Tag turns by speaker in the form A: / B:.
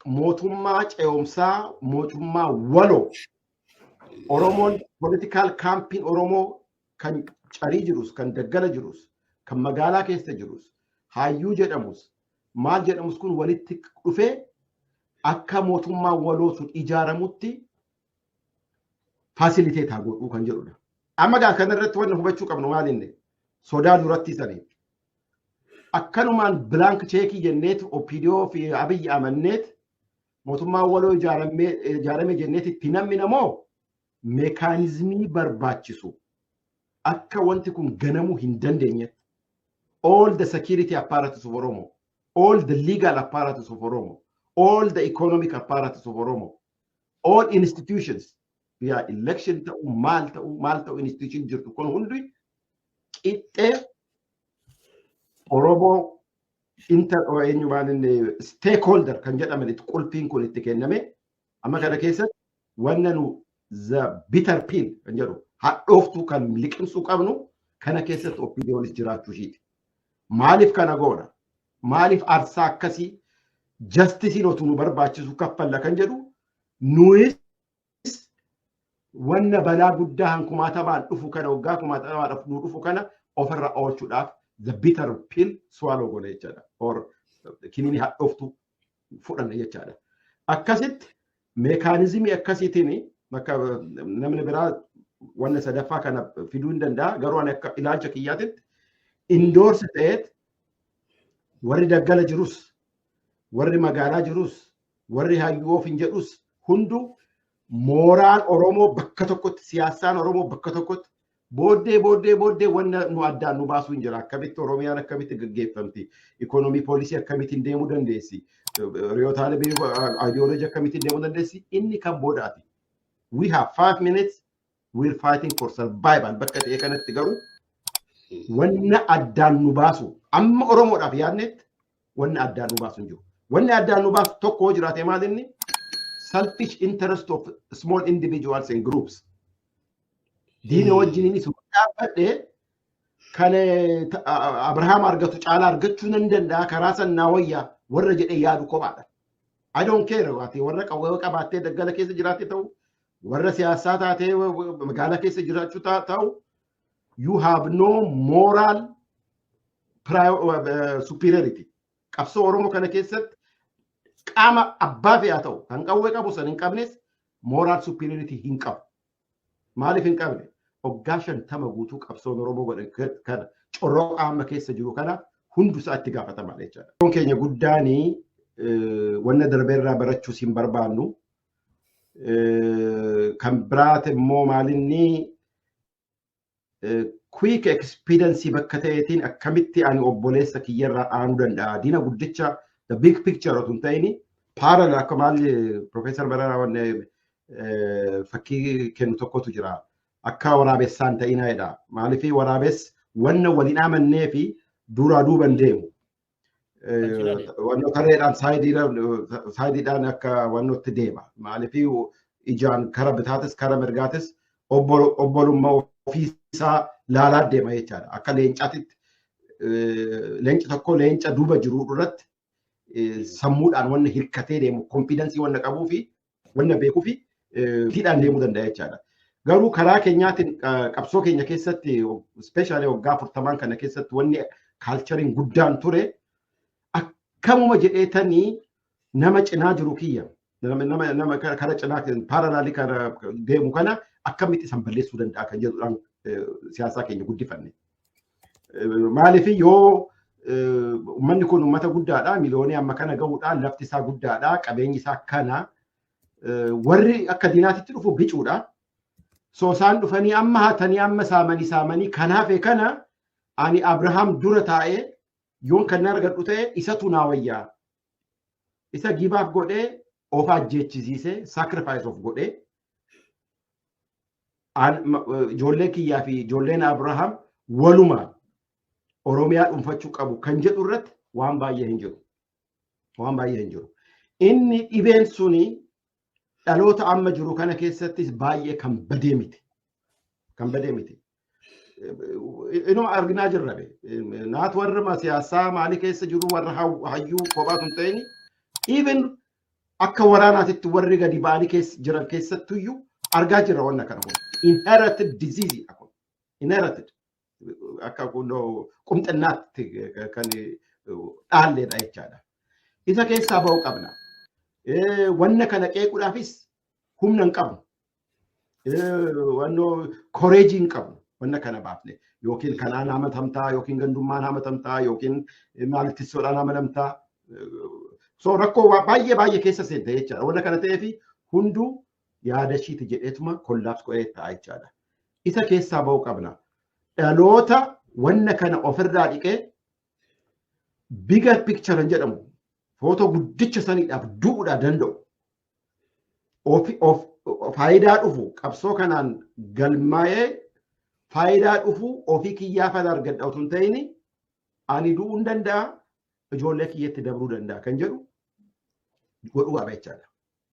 A: mootummaa ce'umsaa mootummaa waloo Oromoon political campaign Oromoo kan carii jirus kan daggala jirus kan magaalaa keessa jirus hayyuu jedhamus maal jedhamus kun walitti dhufee akka mootummaa waloo sun ijaaramutti facilitate haa godhuu kan jedhudha. Amma gaa kanarratti wanna hubachuu qabnu maalinne sodaa duratti sanii akkanumaan blank cheekii jenneet OPDO fi Abiyyi amanneet mootummaa waloo ijaarame jenneet itti namni namoo meekaanizimii barbaachisu akka wanti kun ganamuu hin dandeenye all the security apparatus of Oromo, all the legal apparatus of Oromo, all the economic apparatus of Oromo, all institutions via election ta'u maal ta'u institution jirtu kun hundi qixxee Oromo stakeholder kan jedhamanitti qulfiin kun itti kenname amma kana keessatti wanna nu the bitter pill kan jedhu hadhooftuu kan liqimsuu qabnu kana keessatti OPDOnis jiraachuu ishiiti. Maaliif kana goona? Maaliif aarsaa akkasii justice otuu nu barbaachisu kaffalla kan jedhu nuyi wanna balaa guddaa hankumaatamaan dhufu kana waggaa kumaatamaan nu dhufu kana ofirra oolchuudhaaf the bitter pill swallow goona jechaadha. Or kinini hadhooftuu fudhanna jechaadha. Akkasitti meekaanizimii akkasiitiin akka namni biraa wanna sadaffaa kana fiduu hin danda'a garuu ani akka ilaalcha kiyyaatitti indoorsi ta'eet warri daggala jirus warri magaalaa jirus warri hayyuu of hin jedhus hundu mooraan Oromoo bakka tokkotti siyaasaan Oromoo bakka tokkotti booddee wanna nu addaan nu baasuu hin jira akkamitti Oromiyaan akkamitti gaggeeffamti ikoonomii poolisii akkamitti deemuu dandeessi riyootaalee ideoloojii akkamitti deemuu dandeessi inni kan boodaati. We have 5 minutes. We're fighting for survival. Bakka ta'e kanatti garuu wanna addaan nu baasu amma Oromoodhaaf yaadnetti wanna addaan nu baasu hin jiru. Wanni addaan nu baasu tokko jiraate maal inni selfish interest of small individuals and groups. Diina wajjin inni sun dhaabbadhee kan Abrahaam argatu caalaa argachuu nan danda'a karaa sannaa wayyaa warra jedhee yaadu kophaadha. I don't care waati warra qawwee qabaattee daggala keessa jiraate ta'u warra siyaasaa taatee magaalaa keessa jiraachuu ta'u you have no moral superiority. Qabsoo Oromoo kana keessatti qaama abbaa fe'aa ta'u kan qawwee qabu san hin qabnes moral superiority hin qabu. Maaliif hin qabne? Waggaa 50 guutuu qabsoon Oromoo godhan kana corroo qaama keessa jiru kana hundusaa itti gaafatama jechaadha. Kun keenya guddaanii wanna darbeerraa barachuus hin barbaannu. Kan biraat immoo maalinni quick experience bakka ta'eetiin akkamitti ani obboleessa kiyyarraa aanuu danda'a. Diina guddicha the big picture otun ta'ini parallel akka maal Profeesar Bararaa wanne fakkii kennu tokkotu jira. Akka waraabessaan ta'inaa jedha. Maaliif waraabess wanna waliin amannee fi duraa duuban deemu. Wanno kareedhaan saayidiidhaan akka wannotti deema. Maaliif ijaan kara bitaatis kara mirgaatis obbolummaa ofiisaa laalaa deema jechaadha. Akka leencaatitti leenci tokko leenca duuba jiru irratti sammuudhaan wanna hirkatee deemu konfiidensii wanna qabuu fi wanna beekuu fi fiidhaan deemuu danda'a jechaadha. Garuu karaa keenyaatiin qabsoo keenya keessatti especially waggaa 40 kana keessatti wanni kaalchariin guddaan ture akkamuma jedheetanii nama cinaa jiru kiyya nama kara cinaa paralaalii kana deemu kana akkamitti san balleessuu danda'a kan jedhuudhaan siyaasaa keenya guddifanne. Maaliif yoo uummanni kun uummata guddaadha miliyoonii amma kana gahuudhaan lafti isaa guddaadha qabeenyi isaa kana warri akka diinaatitti dhufu bicuudha. So isaan dhufanii amma hatanii amma saamanii kanaaf kana ani Abrahaam dura taa'ee yoon kan argadhu ta'e isatu naa wayyaa. Isa gibaaf godhee of ajjeechisiisee sacrifice of godhee ijoollee kiyyaa fi ijoolleen Abrahaam walumaan Oromiyaa dhuunfachuu qabu kan jedhu irratti waan baay'ee hin jiru. Waan baay'ee hin jiru. Inni dhibeen suni dhaloota amma jiru kana keessattis baay'ee kan badee miti. Kan badee miti. Inuma arginaa jirra be. Naat warra siyaasaa maalii keessa jiru warra hayyuu kophaa sun ta'ini even akka waraanaatitti warri gadi ba'anii jiran keessattuyyuu argaa jirra wanna kana kun. Inherited disease kun. Inherited. Akka kunoo qumxinnaatti kan dhaalleedha jechaadha. Isa keessaa ba'uu qabna. Wanna kana qeequudhaafis humna hin qabnu. Wannoo koreejii hin qabnu. Wanna kana baafne. Yookiin kanaan hamatamtaa, yookiin gandummaan hamatamtaa, yookiin maalittissoodhaan hamatamtaa. So rakkoo baay'ee keessa seente jechaadha. Wanna kana ta'eefi hunduu yaada ishiiti jedheetuma kollaapsi godhee ta'a jechaadha. Isa keessaa ba'uu qabna. Dhaloota wanna kana ofirraa dhiqee bigger picture jedhamu footoo guddicha saniidhaaf du'uudhaa danda'u. Faayidaa dhufu qabsoo kanaan galmaa'ee faayidaa dhufu ofii kiyyaafan argadha otoo hin ta'in ani du'uu hin danda'a ijoollee kiyyatti dabruu danda'a kan jedhu godhuu qaba jechaadha.